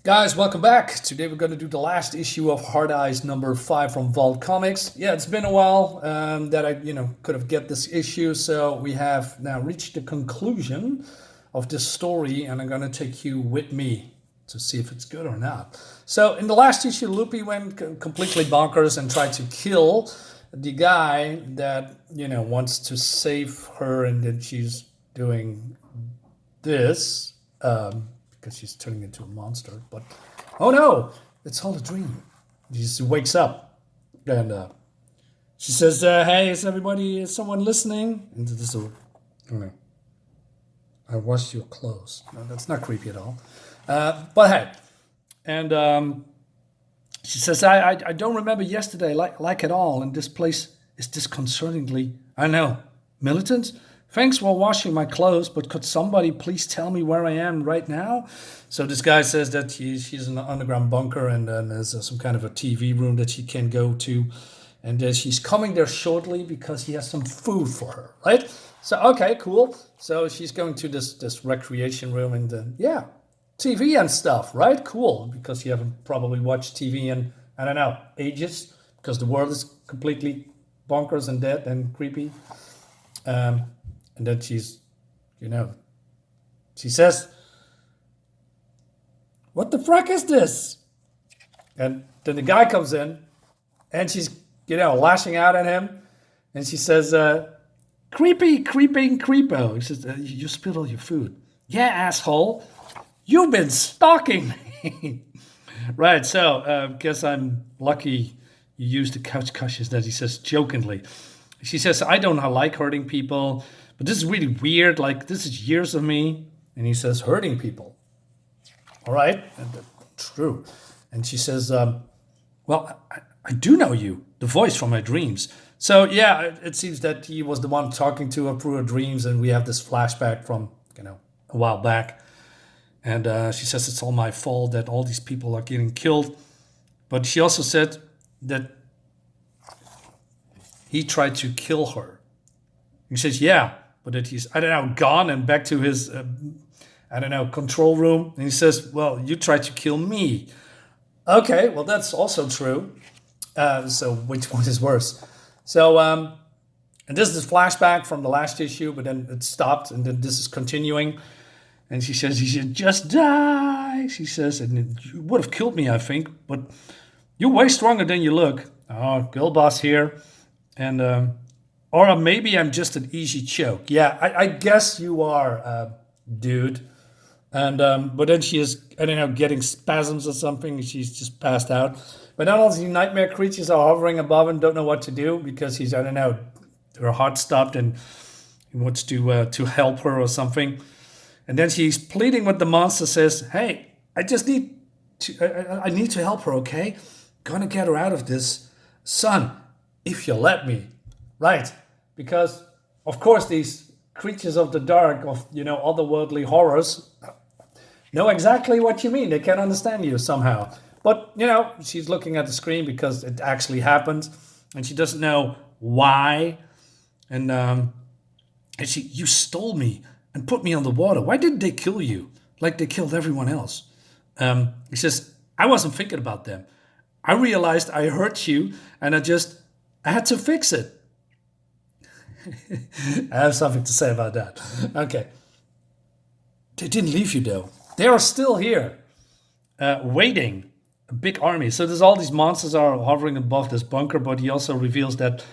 Guys, welcome back. Today we're going to do the last issue of Hard Eyes number 5 from Vault Comics. Yeah, it's been a while that I, could have get this issue, so we have now reached the conclusion of this story, and I'm going to take you with me to see if it's good or not. So in the last issue, Lupe went completely bonkers and tried to kill the guy that, wants to save her, and then she's doing this. Because she's turning into a monster. But oh no, it's all a dream. She wakes up and she says, "Hey, is someone listening?" And this is oh, I washed your clothes. No, that's not creepy at all. But hey, and she says, I don't remember yesterday like at all, and this place is disconcertingly, I know, militant. Thanks for washing my clothes, but could somebody please tell me where I am right now? So this guy says that she's in an underground bunker, and then there's some kind of a TV room that she can go to. And she's coming there shortly because he has some food for her, right? So, okay, cool. So she's going to this recreation room, and yeah, TV and stuff, right? Cool, because you haven't probably watched TV in, I don't know, ages, because the world is completely bonkers and dead and creepy. And then she says, "What the frack is this?" And then the guy comes in, and she's, lashing out at him. And she says, "Creepy, creeping, creepo." He says, "You spilled all your food." "Yeah, asshole. You've been stalking me." Right, so guess I'm lucky you used the couch cushions that he says jokingly. She says, "I don't like hurting people, but this is really weird. Like, this is years of me." And he says, "Hurting people." All right, and, true. And she says, "Well, I do know you, the voice from my dreams." So, yeah, it seems that he was the one talking to her through her dreams, and we have this flashback from, a while back. And she says, "It's all my fault that all these people are getting killed." But she also said that he tried to kill her. He says, "Yeah, but that he's, I don't know, gone and back to his, control room." And he says, "Well, you tried to kill me." Okay, well, that's also true. So which one is worse? So, and this is a flashback from the last issue, but then it stopped, and then this is continuing. And she says, "You should just die." She says, "And you would have killed me, I think, but you're way stronger than you look." Oh, girl boss here. And or maybe I'm just an easy choke. Yeah, I guess you are, dude. And but then she is, I don't know, getting spasms or something. She's just passed out. But now all these nightmare creatures are hovering above and don't know what to do because he's, I don't know, her heart stopped and he wants to help her or something. And then she's pleading with the monster. Says, "Hey, I just need to. I need to help her. Okay, gonna get her out of this, son, if you let me." Right, because of course these creatures of the dark, of otherworldly horrors, know exactly what you mean. They can understand you somehow. But she's looking at the screen because it actually happened, and she doesn't know why. And she, "You stole me and put me on the water. Why didn't they kill you like they killed everyone else?" He says, "I wasn't thinking about them. I realized I hurt you, and I had to fix it." I have something to say about that. Okay. "They didn't leave you, though. They are still here, waiting. A big army." So there's all these monsters are hovering above this bunker, but he also reveals that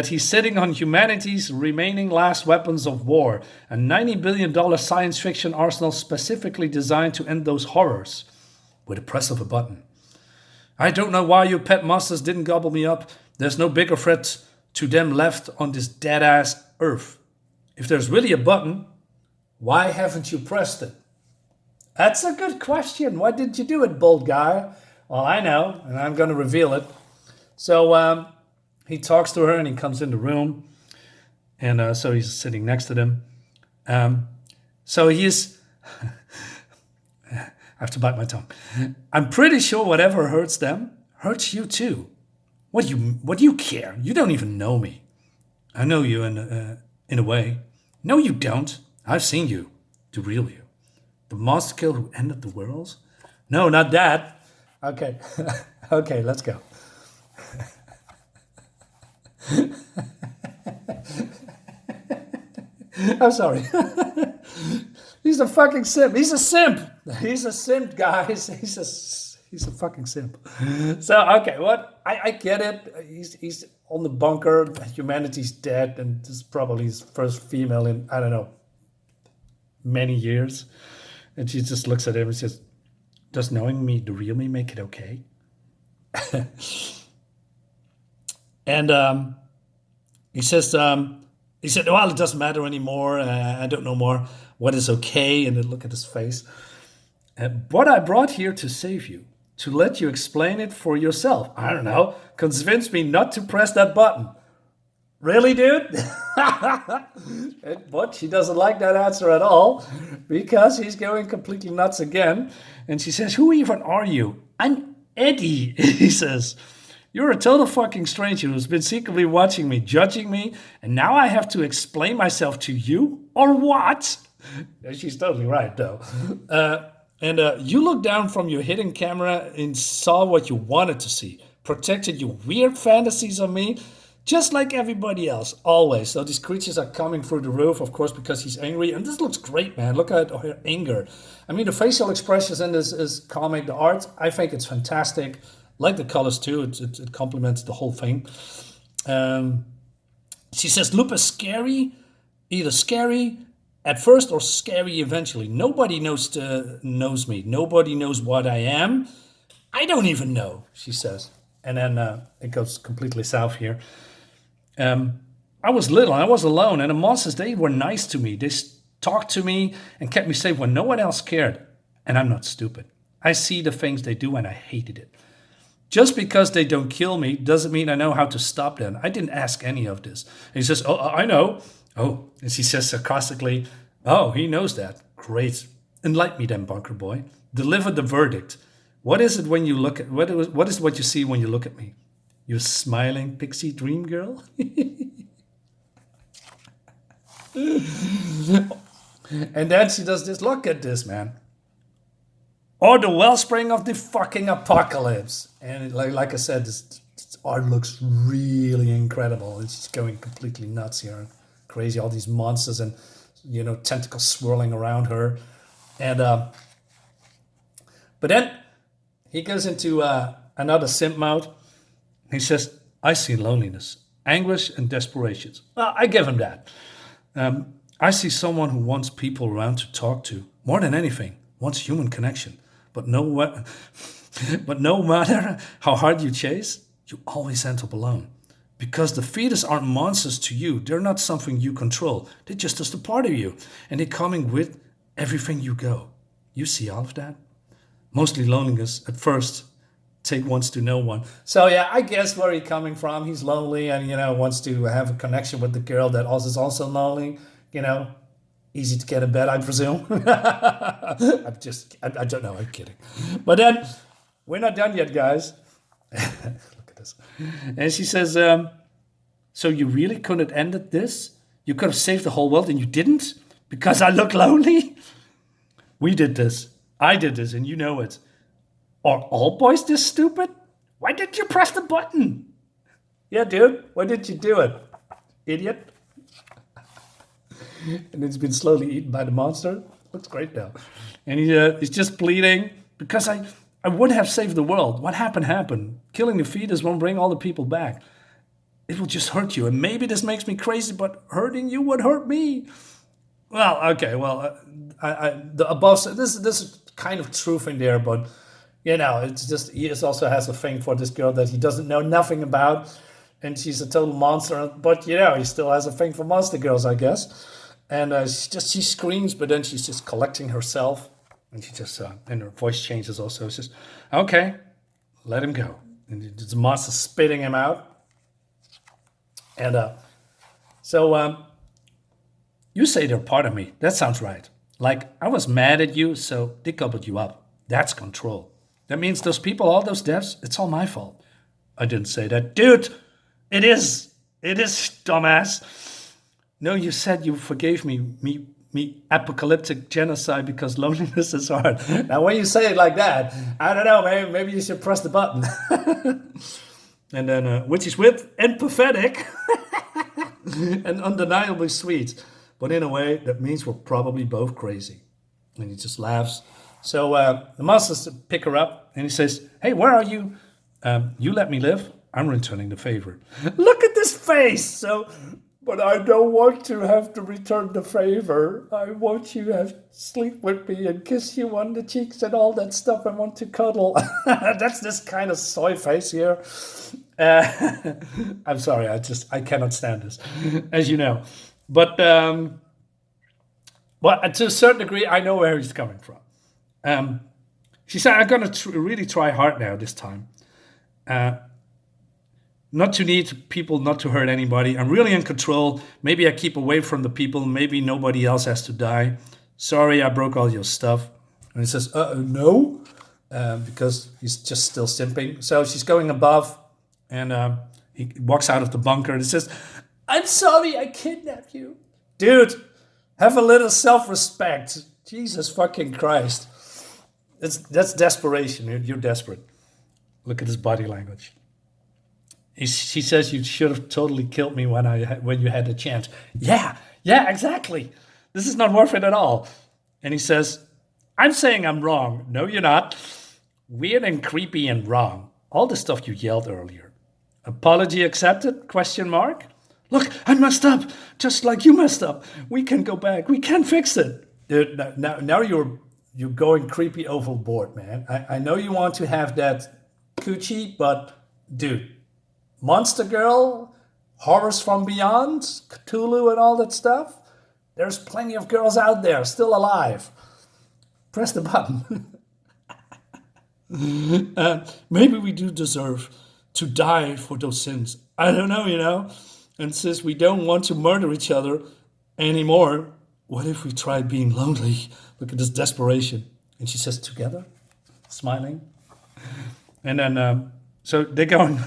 he's sitting on humanity's remaining last weapons of war, a $90 billion science fiction arsenal specifically designed to end those horrors with a press of a button. "I don't know why your pet monsters didn't gobble me up. There's no bigger threat to them left on this dead-ass Earth. If there's really a button, why haven't you pressed it?" That's a good question. Why didn't you do it, bold guy? Well, I know, and I'm going to reveal it. So he talks to her, and he comes in the room, and so he's sitting next to them. So he's, I have to bite my tongue. "I'm pretty sure whatever hurts them hurts you too. What do you care? You don't even know me." "I know you in a way." "No, you don't. I've seen you, the real you. The monster killer who ended the world. No, not that. Okay. Okay, let's go. I'm sorry. He's a fucking simp. He's a simp. He's a simp, guys. He's a fucking simp. So okay, what I get it. He's on the bunker. Humanity's dead, and this is probably his first female in I don't know many years. And she just looks at him and says, "Does knowing me, the real me, make it okay?" And he says, he said, "Well, it doesn't matter anymore. I don't know more what is okay." And then look at his face. But I brought here to save you, to let you explain it for yourself. I don't know. Convince me not to press that button. Really, dude? But she doesn't like that answer at all because he's going completely nuts again. And she says, "Who even are you?" "I'm Eddie," he says. "You're a total fucking stranger who's been secretly watching me, judging me, and now I have to explain myself to you? Or what?" She's totally right, though. And you looked down from your hidden camera and saw what you wanted to see, protected your weird fantasies of me, just like everybody else, always. So these creatures are coming through the roof, of course, because he's angry. And this looks great, man. Look at her anger. I mean, the facial expressions in this is comic, the art, I think it's fantastic. Like the colors, too. It complements the whole thing. She says, "Lupe is scary, either scary at first or scary eventually. Nobody knows me. Nobody knows what I am. I don't even know," she says. And then it goes completely south here. "I was little, I was alone, and the monsters, they were nice to me. They talked to me and kept me safe when no one else cared. And I'm not stupid. I see the things they do and I hated it. Just because they don't kill me doesn't mean I know how to stop them. I didn't ask any of this." And he says, "Oh, I know." "Oh," and she says sarcastically, "Oh, he knows that. Great. Enlighten me then, bunker boy. Deliver the verdict. What is it when you look at what is what you see when you look at me? You smiling pixie dream girl?" And then she does this. Look at this, man. "Or the wellspring of the fucking apocalypse." And like I said, this art looks really incredible. It's just going completely nuts here. Crazy, all these monsters and, tentacles swirling around her. And, but then he goes into another simp mode. He says, "I see loneliness, anguish, and desperation." Well, I give him that. "I see someone who wants people around to talk to, more than anything, wants human connection. But but no matter how hard you chase, you always end up alone. Because the fetus aren't monsters to you. They're not something you control. They're just a part of you. And they're coming with everything you go. You see all of that? Mostly loneliness at first. Take wants to know one." So yeah, I guess where he's coming from. He's lonely and, wants to have a connection with the girl that is also lonely. Easy to get in bed, I presume. I don't know, I'm kidding. But then, we're not done yet, guys. Look at this. And she says, "So you really couldn't end it this? You could have saved the whole world and you didn't? Because I look lonely? We did this. I did this, and you know it. Are all boys this stupid? Why didn't you press the button?" Yeah, dude, why didn't you do it? Idiot. And it's been slowly eaten by the monster. Looks great though. And he's just pleading, "Because I would have saved the world. What happened. Killing the fetus won't bring all the people back. It will just hurt you. And maybe this makes me crazy, but hurting you would hurt me." Well, okay, well, the above, this is kind of truth in there, but, it's just, he also has a thing for this girl that he doesn't know nothing about, and she's a total monster, but, he still has a thing for monster girls, I guess. And she screams, but then she's just collecting herself. And she just, and her voice changes also. It's just, "Okay, let him go." And the monster spitting him out. And so you say they're part of me. That sounds right. Like, I was mad at you, so they gobbled you up. That's control. That means those people, all those deaths, it's all my fault. I didn't say that. Dude, it is. It is, dumbass. No, you said you forgave me me apocalyptic genocide because loneliness is hard. Now, when you say it like that, I don't know, maybe you should press the button. And then, which is with and pathetic and undeniably sweet. But in a way, that means we're probably both crazy. And he just laughs. So the monsters pick her up and he says, hey, where are you? You let me live. I'm returning the favor. Look at this face. So, but I don't want to have to return the favor. I want you to have sleep with me and kiss you on the cheeks and all that stuff. I want to cuddle. That's this kind of soy face here. I'm sorry. I cannot stand this, as you know. But well, to a certain degree, I know where he's coming from. She said, I'm going to really try hard now this time. Not to need people, not to hurt anybody. I'm really in control. Maybe I keep away from the people. Maybe nobody else has to die. Sorry, I broke all your stuff. And he says, no, because he's just still simping. So she's going above, and he walks out of the bunker and he says, I'm sorry I kidnapped you. Dude, have a little self-respect. Jesus fucking Christ. That's desperation. You're desperate. Look at his body language. She says you should have totally killed me when you had the chance. Yeah, exactly. This is not worth it at all. And he says, I'm saying I'm wrong. No, you're not. Weird and creepy and wrong. All the stuff you yelled earlier. Apology accepted? Question mark. Look, I messed up, just like you messed up. We can go back. We can fix it. Dude, now you're going creepy overboard, man. I know you want to have that coochie, but dude, Monster Girl, Horrors from Beyond, Cthulhu and all that stuff. There's plenty of girls out there still alive. Press the button. Maybe we do deserve to die for those sins. I don't know, you know. And since we don't want to murder each other anymore, what if we tried being lonely? Look at this desperation. And she says, together? Smiling. And then, so they're going...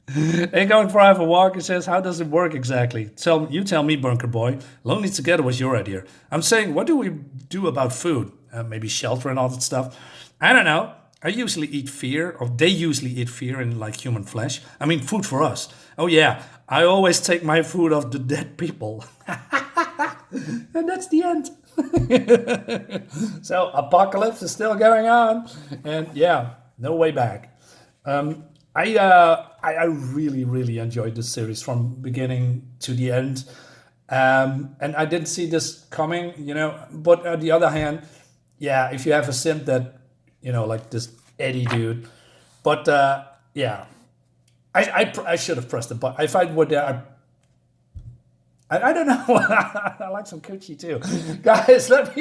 They're going for a walk and says, how does it work exactly? You tell me, Bunker Boy. Lonely together was your idea. I'm saying, what do we do about food? Maybe shelter and all that stuff. I don't know. I usually eat fear, or they usually eat fear in like human flesh. I mean, food for us. Oh yeah, I always take my food off the dead people. And that's the end. So apocalypse is still going on. And yeah, no way back. I really, really enjoyed this series from beginning to the end. And I didn't see this coming, you know. But on the other hand, yeah, if you have a simp that, you know, like this Eddie dude. But yeah, I should have pressed the button. If I would, I don't know. I like some coochie too. Guys, let me